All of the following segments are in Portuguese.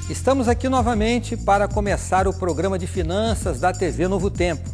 Estamos aqui novamente para começar o programa de finanças da TV Novo Tempo.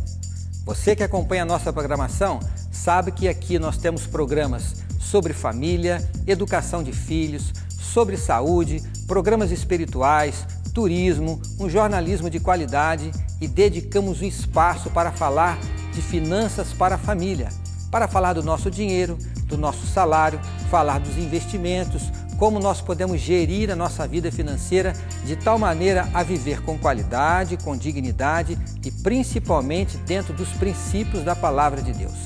Você que acompanha a nossa programação sabe que aqui nós temos programas sobre família, educação de filhos, sobre saúde, programas espirituais, turismo, um jornalismo de qualidade e dedicamos um espaço para falar de finanças para a família, para falar do nosso dinheiro, do nosso salário, falar dos investimentos, como nós podemos gerir a nossa vida financeira de tal maneira a viver com qualidade, com dignidade e principalmente dentro dos princípios da Palavra de Deus.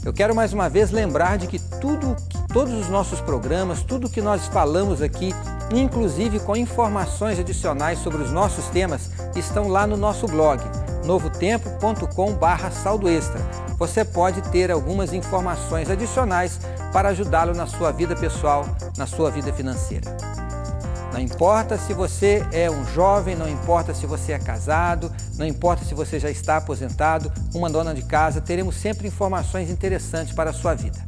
Eu quero mais uma vez lembrar de que todos os nossos programas, tudo que nós falamos aqui, inclusive com informações adicionais sobre os nossos temas, estão lá no nosso blog, novotempo.com/saldoextra. Você pode ter algumas informações adicionais para ajudá-lo na sua vida pessoal, na sua vida financeira. Não importa se você é um jovem, não importa se você é casado, não importa se você já está aposentado, uma dona de casa, teremos sempre informações interessantes para a sua vida.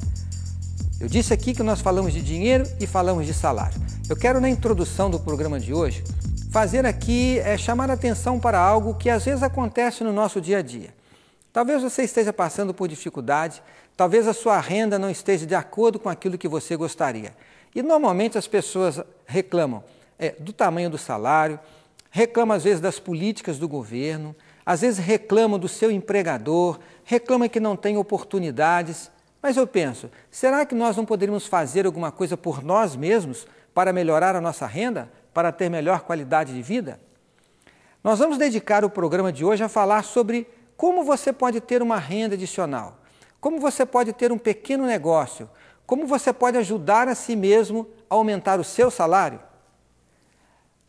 Eu disse aqui que nós falamos de dinheiro e falamos de salário. Eu quero, na introdução do programa de hoje, fazer aqui, chamar a atenção para algo que às vezes acontece no nosso dia a dia. Talvez você esteja passando por dificuldade, talvez a sua renda não esteja de acordo com aquilo que você gostaria. E normalmente as pessoas reclamam do tamanho do salário, reclamam às vezes das políticas do governo, às vezes reclamam do seu empregador, reclamam que não tem oportunidades. Mas eu penso, será que nós não poderíamos fazer alguma coisa por nós mesmos para melhorar a nossa renda, para ter melhor qualidade de vida? Nós vamos dedicar o programa de hoje a falar sobre como você pode ter uma renda adicional, como você pode ter um pequeno negócio, como você pode ajudar a si mesmo a aumentar o seu salário.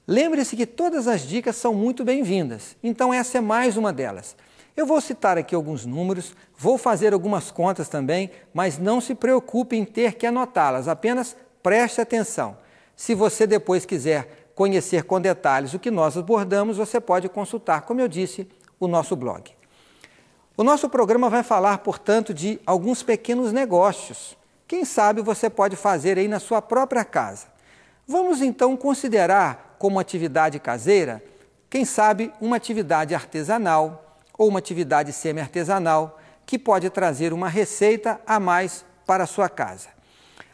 Lembre-se que todas as dicas são muito bem-vindas, então essa é mais uma delas. Eu vou citar aqui alguns números, vou fazer algumas contas também, mas não se preocupe em ter que anotá-las, apenas preste atenção. Se você depois quiser conhecer com detalhes o que nós abordamos, você pode consultar, como eu disse, o nosso blog. O nosso programa vai falar, portanto, de alguns pequenos negócios. Quem sabe você pode fazer aí na sua própria casa. Vamos então considerar como atividade caseira, quem sabe uma atividade artesanal ou uma atividade semi-artesanal que pode trazer uma receita a mais para a sua casa.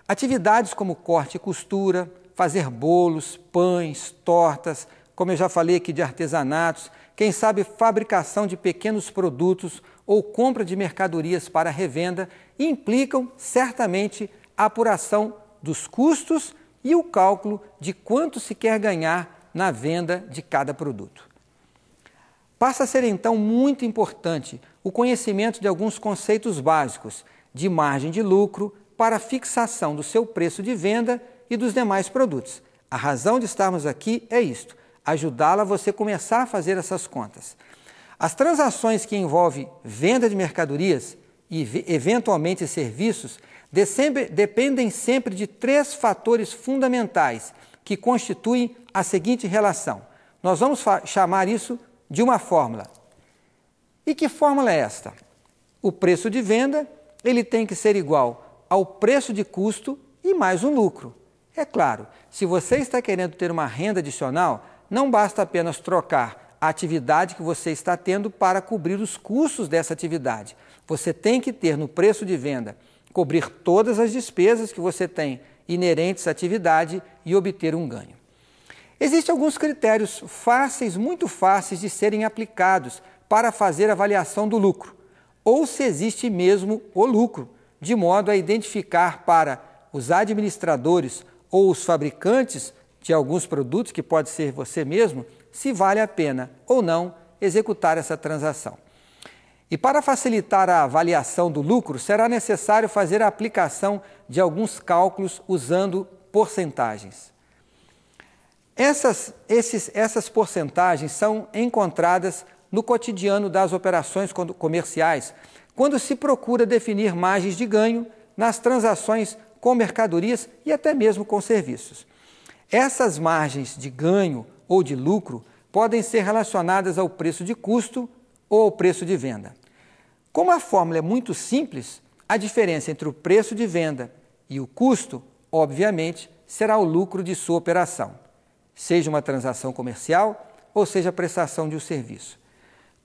Atividades como corte e costura, fazer bolos, pães, tortas, como eu já falei aqui de artesanatos, quem sabe fabricação de pequenos produtos ou compra de mercadorias para revenda implicam certamente a apuração dos custos e o cálculo de quanto se quer ganhar na venda de cada produto. Passa a ser então muito importante o conhecimento de alguns conceitos básicos de margem de lucro para a fixação do seu preço de venda e dos demais produtos. A razão de estarmos aqui é isto: ajudá-la a você começar a fazer essas contas. As transações que envolvem venda de mercadorias e, eventualmente, serviços dependem sempre de três fatores fundamentais que constituem a seguinte relação. Nós vamos chamar isso de uma fórmula. E que fórmula é esta? O preço de venda ele tem que ser igual ao preço de custo e mais um lucro. É claro, se você está querendo ter uma renda adicional, não basta apenas trocar a atividade que você está tendo para cobrir os custos dessa atividade. Você tem que ter no preço de venda, cobrir todas as despesas que você tem inerentes à atividade e obter um ganho. Existem alguns critérios fáceis, muito fáceis de serem aplicados para fazer a avaliação do lucro, ou se existe mesmo o lucro, de modo a identificar para os administradores ou os fabricantes de alguns produtos, que pode ser você mesmo, se vale a pena ou não executar essa transação. E para facilitar a avaliação do lucro, será necessário fazer a aplicação de alguns cálculos usando porcentagens. Essas porcentagens são encontradas no cotidiano das operações comerciais, quando se procura definir margens de ganho nas transações com mercadorias e até mesmo com serviços. Essas margens de ganho ou de lucro podem ser relacionadas ao preço de custo ou ao preço de venda. Como a fórmula é muito simples, a diferença entre o preço de venda e o custo, obviamente, será o lucro de sua operação, seja uma transação comercial ou seja a prestação de um serviço.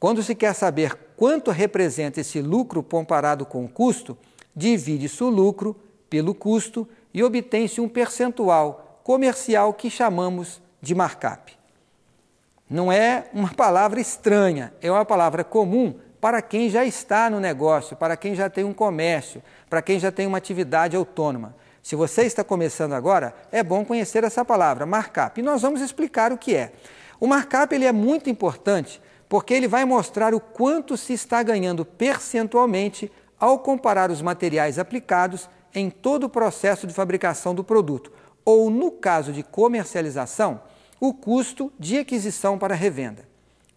Quando se quer saber quanto representa esse lucro comparado com o custo, divide-se o lucro pelo custo e obtém-se um percentual comercial que chamamos de markup. Não é uma palavra estranha, é uma palavra comum para quem já está no negócio, para quem já tem um comércio, para quem já tem uma atividade autônoma. Se você está começando agora, é bom conhecer essa palavra, markup. E nós vamos explicar o que é. O markup ele é muito importante porque ele vai mostrar o quanto se está ganhando percentualmente ao comparar os materiais aplicados em todo o processo de fabricação do produto, ou, no caso de comercialização, o custo de aquisição para revenda,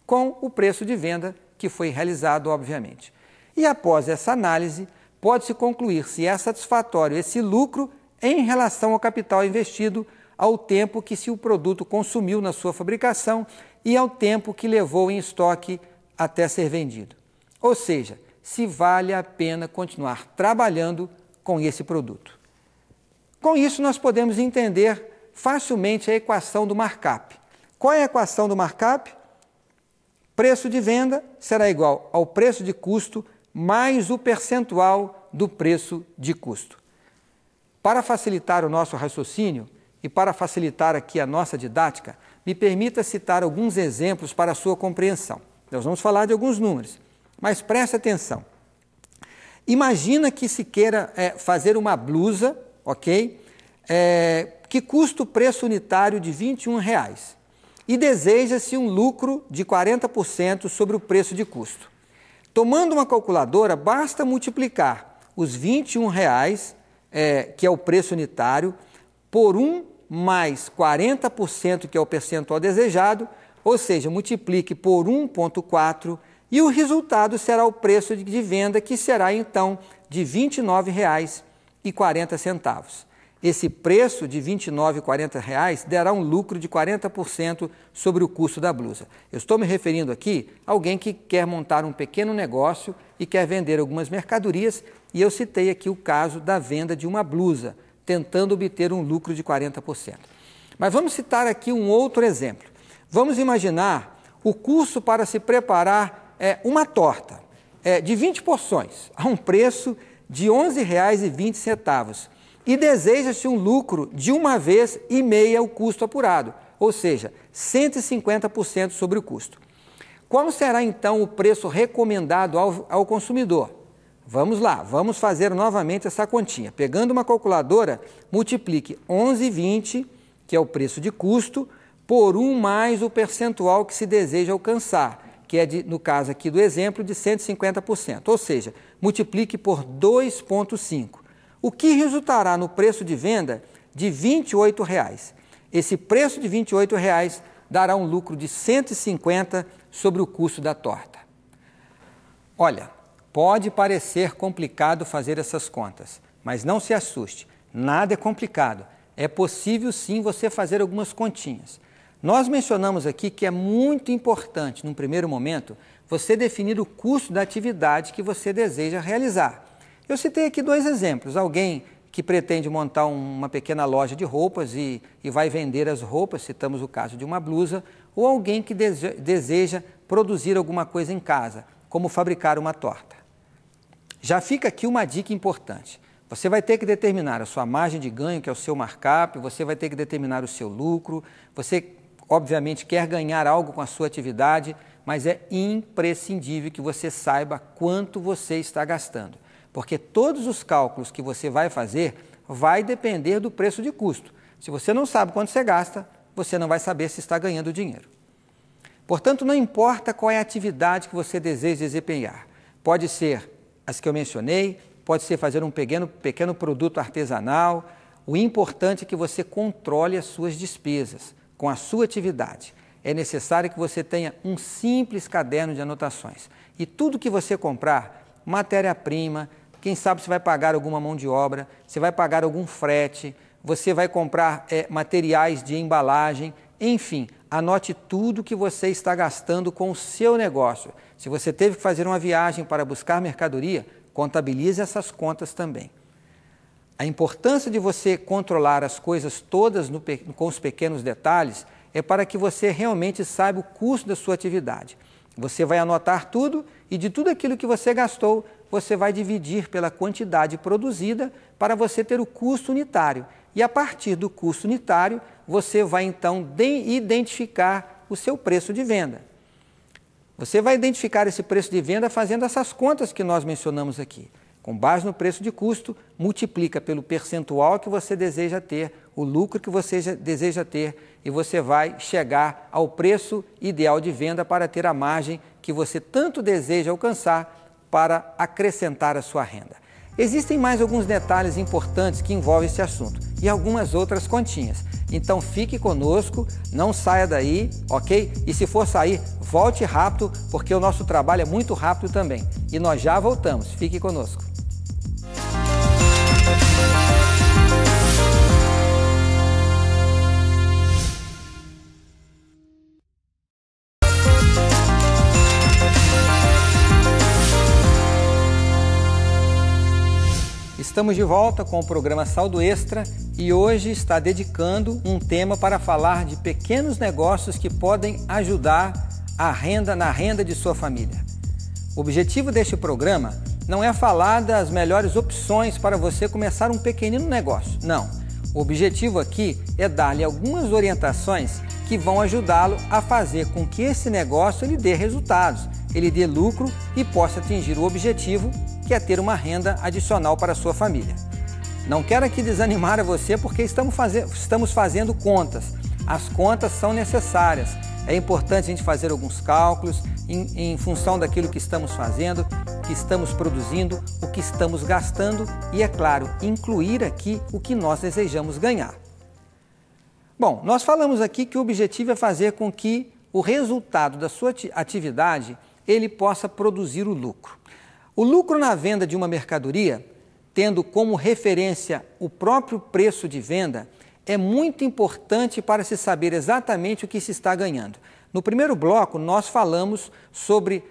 com o preço de venda que foi realizado, obviamente. E após essa análise, pode-se concluir se é satisfatório esse lucro em relação ao capital investido, ao tempo que o produto consumiu na sua fabricação e ao tempo que levou em estoque até ser vendido. Ou seja, se vale a pena continuar trabalhando com esse produto. Com isso, nós podemos entender facilmente a equação do markup. Qual é a equação do markup? Preço de venda será igual ao preço de custo mais o percentual do preço de custo. Para facilitar o nosso raciocínio e para facilitar aqui a nossa didática, me permita citar alguns exemplos para a sua compreensão. Nós vamos falar de alguns números, mas preste atenção. Imagina que se queira fazer uma blusa, ok? Que custa o preço unitário de R$21 e deseja-se um lucro de 40% sobre o preço de custo. Tomando uma calculadora, basta multiplicar os R$21, que é o preço unitário, por 1 mais 40%, que é o percentual desejado, ou seja, multiplique por 1,4 e o resultado será o preço de venda, que será então de R$ 29,40. Esse preço de R$ 29,40 dará um lucro de 40% sobre o custo da blusa. Eu estou me referindo aqui a alguém que quer montar um pequeno negócio e quer vender algumas mercadorias, e eu citei aqui o caso da venda de uma blusa, tentando obter um lucro de 40%. Mas vamos citar aqui um outro exemplo. Vamos imaginar o custo para se preparar uma torta de 20 porções, a um preço de R$ 11,20, e deseja-se um lucro de 1,5 vezes o custo apurado, ou seja, 150% sobre o custo. Qual será então o preço recomendado ao consumidor? Vamos lá, vamos fazer novamente essa continha. Pegando uma calculadora, multiplique 11,20, que é o preço de custo, por 1 mais o percentual que se deseja alcançar, que é, no caso aqui do exemplo, de 150%, ou seja, multiplique por 2,5, o que resultará no preço de venda de R$ 28,00. Esse preço de R$ 28,00 dará um lucro de 150 sobre o custo da torta. Olha, pode parecer complicado fazer essas contas, mas não se assuste, nada é complicado. É possível sim você fazer algumas continhas. Nós mencionamos aqui que é muito importante, num primeiro momento, você definir o custo da atividade que você deseja realizar. Eu citei aqui 2 exemplos. Alguém que pretende montar uma pequena loja de roupas e vai vender as roupas, citamos o caso de uma blusa, ou alguém que deseja produzir alguma coisa em casa, como fabricar uma torta. Já fica aqui uma dica importante. Você vai ter que determinar a sua margem de ganho, que é o seu markup, você vai ter que determinar o seu lucro, você obviamente quer ganhar algo com a sua atividade, mas é imprescindível que você saiba quanto você está gastando, porque todos os cálculos que você vai fazer vai depender do preço de custo. Se você não sabe quanto você gasta, você não vai saber se está ganhando dinheiro. Portanto, não importa qual é a atividade que você deseja desempenhar. Pode ser as que eu mencionei, pode ser fazer um pequeno produto artesanal. O importante é que você controle as suas despesas, com a sua atividade, é necessário que você tenha um simples caderno de anotações. E tudo que você comprar, matéria-prima, quem sabe você vai pagar alguma mão de obra, você vai pagar algum frete, você vai comprar materiais de embalagem, enfim, anote tudo que você está gastando com o seu negócio. Se você teve que fazer uma viagem para buscar mercadoria, contabilize essas contas também. A importância de você controlar as coisas todas com os pequenos detalhes é para que você realmente saiba o custo da sua atividade. Você vai anotar tudo e de tudo aquilo que você gastou, você vai dividir pela quantidade produzida para você ter o custo unitário. E a partir do custo unitário, você vai então identificar o seu preço de venda. Você vai identificar esse preço de venda fazendo essas contas que nós mencionamos aqui. Com base no preço de custo, multiplica pelo percentual que você deseja ter, o lucro que você deseja ter, e você vai chegar ao preço ideal de venda para ter a margem que você tanto deseja alcançar para acrescentar a sua renda. Existem mais alguns detalhes importantes que envolvem esse assunto e algumas outras continhas. Então fique conosco, não saia daí, ok? E se for sair, volte rápido, porque o nosso trabalho é muito rápido também. E nós já voltamos, fique conosco. Estamos de volta com o programa Saldo Extra e hoje está dedicando um tema para falar de pequenos negócios que podem ajudar na renda de sua família. O objetivo deste programa não é falar das melhores opções para você começar um pequenino negócio, não. O objetivo aqui é dar-lhe algumas orientações que vão ajudá-lo a fazer com que esse negócio ele dê resultados, ele dê lucro e possa atingir o objetivo que é ter uma renda adicional para a sua família. Não quero aqui desanimar a você porque estamos fazendo contas. As contas são necessárias. É importante a gente fazer alguns cálculos em função daquilo que estamos fazendo, que estamos produzindo, o que estamos gastando e, é claro, incluir aqui o que nós desejamos ganhar. Bom, nós falamos aqui que o objetivo é fazer com que o resultado da sua atividade ele possa produzir o lucro. O lucro na venda de uma mercadoria, tendo como referência o próprio preço de venda, é muito importante para se saber exatamente o que se está ganhando. No primeiro bloco, nós falamos sobre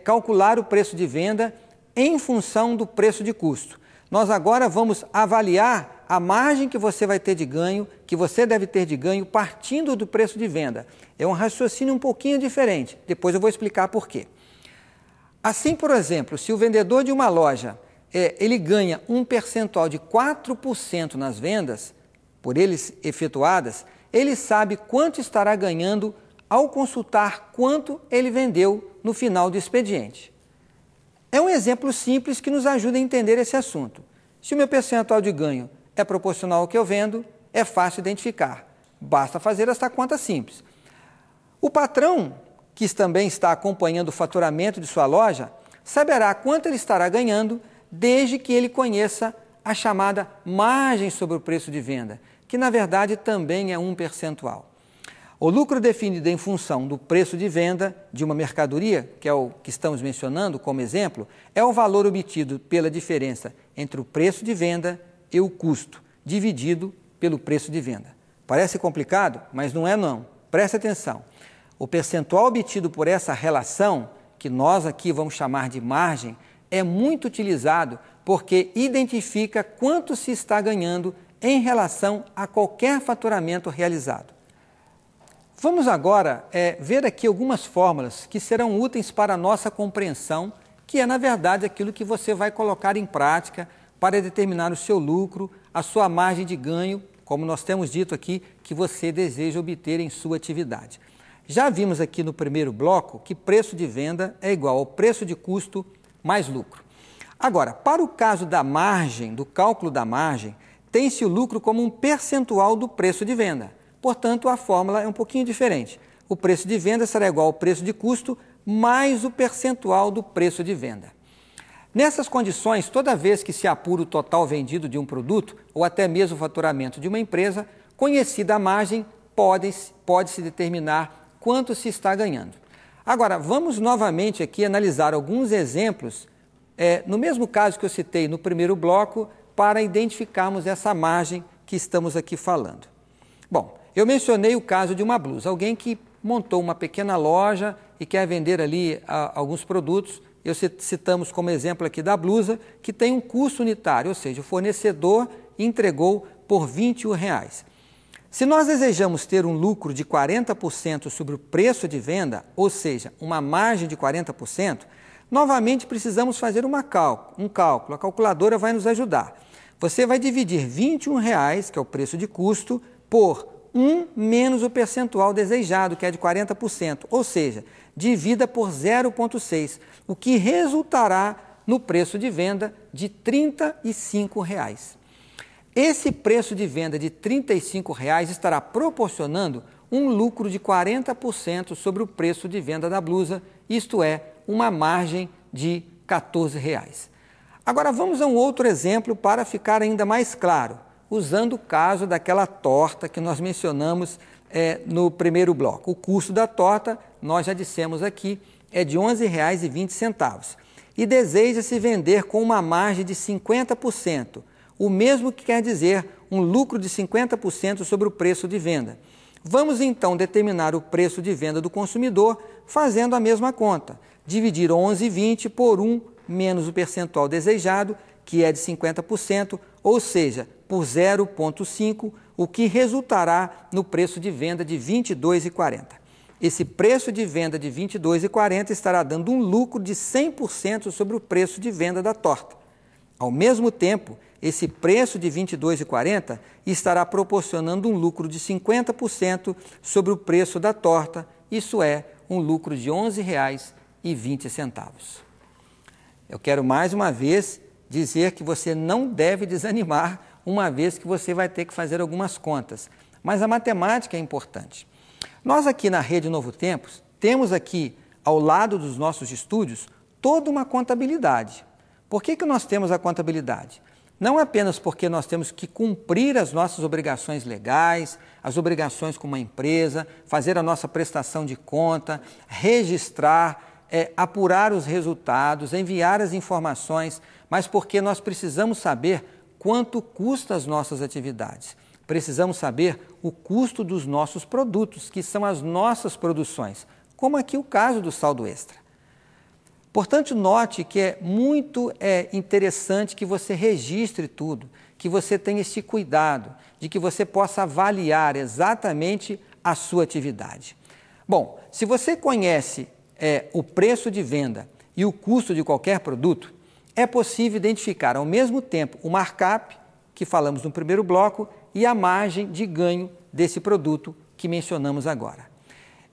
calcular o preço de venda em função do preço de custo. Nós agora vamos avaliar a margem que você vai ter de ganho, que você deve ter de ganho partindo do preço de venda. É um raciocínio um pouquinho diferente, depois eu vou explicar por quê. Assim, por exemplo, se o vendedor de uma loja ele ganha um percentual de 4% nas vendas, por eles efetuadas, ele sabe quanto estará ganhando ao consultar quanto ele vendeu no final do expediente. É um exemplo simples que nos ajuda a entender esse assunto. Se o meu percentual de ganho é proporcional ao que eu vendo, é fácil identificar. Basta fazer essa conta simples. O patrão, que também está acompanhando o faturamento de sua loja, saberá quanto ele estará ganhando desde que ele conheça a chamada margem sobre o preço de venda, que na verdade também é um percentual. O lucro definido em função do preço de venda de uma mercadoria, que é o que estamos mencionando como exemplo, é o valor obtido pela diferença entre o preço de venda e o custo, dividido pelo preço de venda. Parece complicado, mas não é não. Preste atenção. O percentual obtido por essa relação, que nós aqui vamos chamar de margem, é muito utilizado porque identifica quanto se está ganhando em relação a qualquer faturamento realizado. Vamos agora ver aqui algumas fórmulas que serão úteis para a nossa compreensão, que é, na verdade, aquilo que você vai colocar em prática para determinar o seu lucro, a sua margem de ganho, como nós temos dito aqui, que você deseja obter em sua atividade. Já vimos aqui no primeiro bloco que preço de venda é igual ao preço de custo mais lucro. Agora, para o caso da margem, do cálculo da margem, tem-se o lucro como um percentual do preço de venda. Portanto, a fórmula é um pouquinho diferente. O preço de venda será igual ao preço de custo mais o percentual do preço de venda. Nessas condições, toda vez que se apura o total vendido de um produto ou até mesmo o faturamento de uma empresa, conhecida a margem, pode-se determinar quanto se está ganhando. Agora, vamos novamente aqui analisar alguns exemplos, no mesmo caso que eu citei no primeiro bloco, para identificarmos essa margem que estamos aqui falando. Bom, eu mencionei o caso de uma blusa, alguém que montou uma pequena loja e quer vender ali alguns produtos. Citamos como exemplo aqui da blusa, que tem um custo unitário, ou seja, o fornecedor entregou por R$21. Se nós desejamos ter um lucro de 40% sobre o preço de venda, ou seja, uma margem de 40%, novamente precisamos fazer um cálculo. A calculadora vai nos ajudar. Você vai dividir R$21, que é o preço de custo, por 1 menos o percentual desejado, que é de 40%, ou seja, divida por 0,6, o que resultará no preço de venda de R$35. Esse preço de venda de R$35 estará proporcionando um lucro de 40% sobre o preço de venda da blusa, isto é, uma margem de R$14. Agora vamos a um outro exemplo para ficar ainda mais claro, usando o caso daquela torta que nós mencionamos no primeiro bloco. O custo da torta, nós já dissemos aqui, é de R$11,20 e deseja-se vender com uma margem de 50%, o mesmo que quer dizer um lucro de 50% sobre o preço de venda. Vamos então determinar o preço de venda do consumidor fazendo a mesma conta, dividir 11,20 por 1 menos o percentual desejado, que é de 50%, ou seja, por 0,5, o que resultará no preço de venda de R$ 22,40. Esse preço de venda de R$ 22,40 estará dando um lucro de 100% sobre o preço de venda da torta. Ao mesmo tempo, esse preço de R$ 22,40 estará proporcionando um lucro de 50% sobre o preço da torta, isso é, um lucro de R$ 11,20. Eu quero mais uma vez dizer que você não deve desanimar, uma vez que você vai ter que fazer algumas contas. Mas a matemática é importante. Nós aqui na Rede Novo Tempos temos aqui, ao lado dos nossos estúdios, toda uma contabilidade. Por que nós temos a contabilidade? Não apenas porque nós temos que cumprir as nossas obrigações legais, as obrigações com uma empresa, fazer a nossa prestação de conta, registrar, apurar os resultados, enviar as informações, mas porque nós precisamos saber quanto custa as nossas atividades. Precisamos saber o custo dos nossos produtos, que são as nossas produções, como aqui o caso do saldo extra. Portanto, note que é muito interessante que você registre tudo, que você tenha esse cuidado, de que você possa avaliar exatamente a sua atividade. Bom, se você conhece o preço de venda e o custo de qualquer produto, é possível identificar ao mesmo tempo o markup, que falamos no primeiro bloco, e a margem de ganho desse produto que mencionamos agora.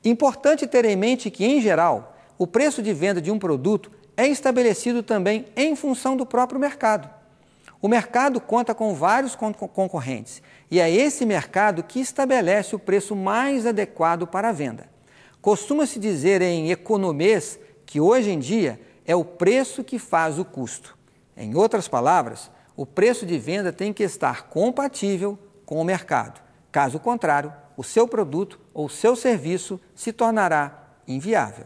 Importante ter em mente que, em geral, o preço de venda de um produto é estabelecido também em função do próprio mercado. O mercado conta com vários concorrentes e é esse mercado que estabelece o preço mais adequado para a venda. Costuma-se dizer em economês que hoje em dia é o preço que faz o custo. Em outras palavras, o preço de venda tem que estar compatível com o mercado. Caso contrário, o seu produto ou seu serviço se tornará inviável.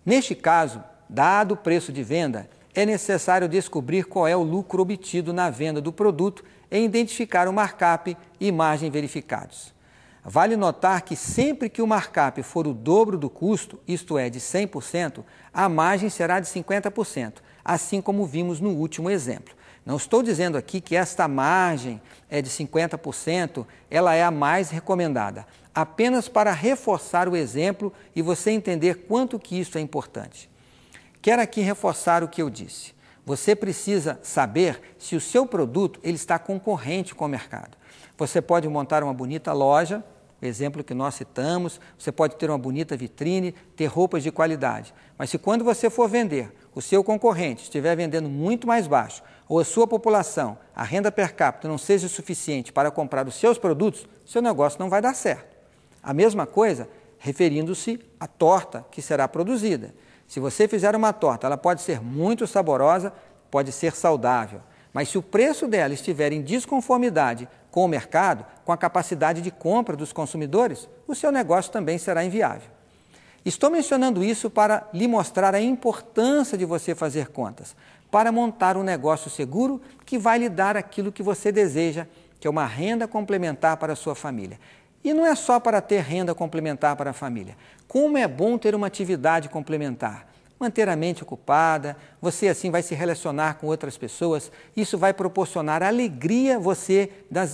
Neste caso, dado o preço de venda, é necessário descobrir qual é o lucro obtido na venda do produto e identificar o markup e margem verificados. Vale notar que sempre que o markup for o dobro do custo, isto é, de 100%, a margem será de 50%, assim como vimos no último exemplo. Não estou dizendo aqui que esta margem de 50%, ela é a mais recomendada, apenas para reforçar o exemplo e você entender quanto que isso é importante. Quero aqui reforçar o que eu disse. Você precisa saber se o seu produto ele está concorrente com o mercado. Você pode montar uma bonita loja, o exemplo que nós citamos, você pode ter uma bonita vitrine, ter roupas de qualidade, mas se quando você for vender, o seu concorrente estiver vendendo muito mais baixo, ou a sua população, a renda per capita não seja suficiente para comprar os seus produtos, seu negócio não vai dar certo. A mesma coisa referindo-se à torta que será produzida. Se você fizer uma torta, ela pode ser muito saborosa, pode ser saudável, Mas se o preço dela estiver em desconformidade com o mercado, com a capacidade de compra dos consumidores, o seu negócio também será inviável. Estou mencionando isso para lhe mostrar a importância de você fazer contas, para montar um negócio seguro que vai lhe dar aquilo que você deseja, que é uma renda complementar para a sua família. E não é só para ter renda complementar para a família. Como é bom ter uma atividade complementar. Manter a mente ocupada, você assim vai se relacionar com outras pessoas, isso vai proporcionar alegria você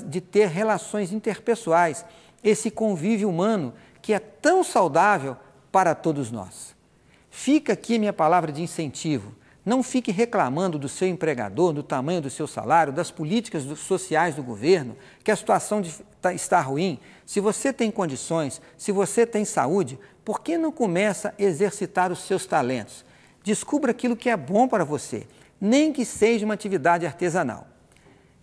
de ter relações interpessoais, esse convívio humano que é tão saudável para todos nós. Fica aqui minha palavra de incentivo. Não fique reclamando do seu empregador, do tamanho do seu salário, das políticas sociais do governo, que a situação está ruim. Se você tem condições, se você tem saúde, por que não começa a exercitar os seus talentos? Descubra aquilo que é bom para você, nem que seja uma atividade artesanal.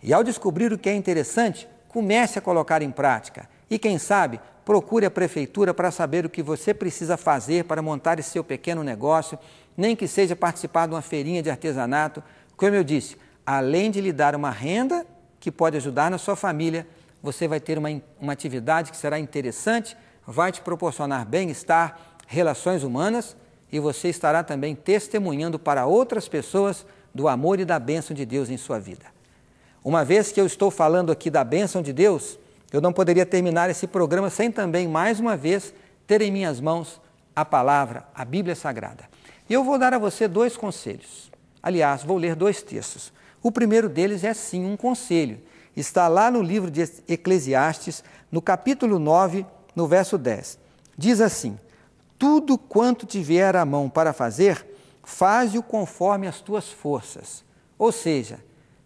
E ao descobrir o que é interessante, comece a colocar em prática. E quem sabe, procure a prefeitura para saber o que você precisa fazer para montar esse seu pequeno negócio, nem que seja participar de uma feirinha de artesanato. Como eu disse, além de lhe dar uma renda que pode ajudar na sua família, você vai ter uma atividade que será interessante, vai te proporcionar bem-estar, relações humanas e você estará também testemunhando para outras pessoas do amor e da bênção de Deus em sua vida. Uma vez que eu estou falando aqui da bênção de Deus, eu não poderia terminar esse programa sem também, mais uma vez, ter em minhas mãos a palavra, a Bíblia Sagrada. E eu vou dar a você 2 conselhos. Aliás, vou ler 2 textos. O primeiro deles é sim um conselho. Está lá no livro de Eclesiastes, no capítulo 9, no verso 10. Diz assim: tudo quanto te vier à mão para fazer, faze-o conforme as tuas forças. Ou seja,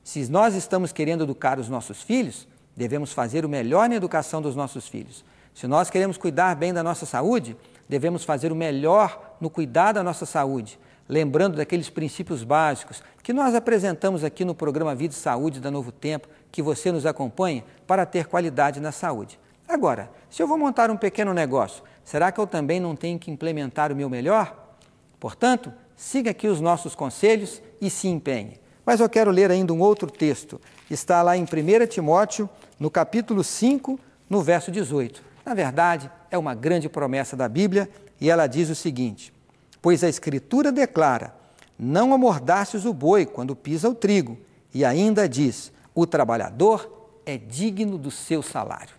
se nós estamos querendo educar os nossos filhos, devemos fazer o melhor na educação dos nossos filhos. Se nós queremos cuidar bem da nossa saúde, devemos fazer o melhor no cuidar da nossa saúde, lembrando daqueles princípios básicos que nós apresentamos aqui no programa Vida e Saúde da Novo Tempo, que você nos acompanhe para ter qualidade na saúde. Agora, se eu vou montar um pequeno negócio, será que eu também não tenho que implementar o meu melhor? Portanto, siga aqui os nossos conselhos e se empenhe. Mas eu quero ler ainda um outro texto. Está lá em 1 Timóteo, no capítulo 5, no verso 18. Na verdade, é uma grande promessa da Bíblia e ela diz o seguinte: pois a Escritura declara, não amordaces o boi quando pisa o trigo, e ainda diz, o trabalhador é digno do seu salário.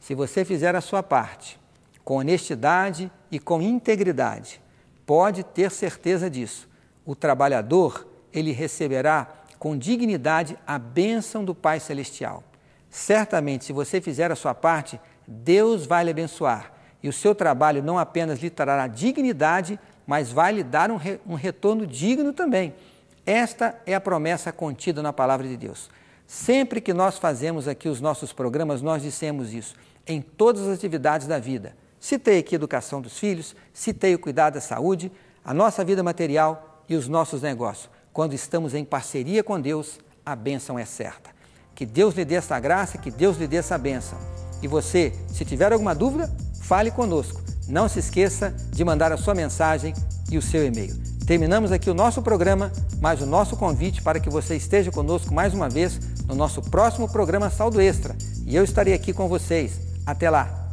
Se você fizer a sua parte, com honestidade e com integridade, pode ter certeza disso. O trabalhador, ele receberá com dignidade a bênção do Pai Celestial. Certamente, se você fizer a sua parte, Deus vai lhe abençoar. E o seu trabalho não apenas lhe trará dignidade, mas vai lhe dar um retorno digno também. Esta é a promessa contida na Palavra de Deus. Sempre que nós fazemos aqui os nossos programas, nós dissemos isso, em todas as atividades da vida. Citei aqui a educação dos filhos, citei o cuidado da saúde, a nossa vida material e os nossos negócios. Quando estamos em parceria com Deus, a bênção é certa. Que Deus lhe dê essa graça, que Deus lhe dê essa bênção. E você, se tiver alguma dúvida, fale conosco. Não se esqueça de mandar a sua mensagem e o seu e-mail. Terminamos aqui o nosso programa, mas o nosso convite para que você esteja conosco mais uma vez no nosso próximo programa Saldo Extra. E eu estarei aqui com vocês. Até lá!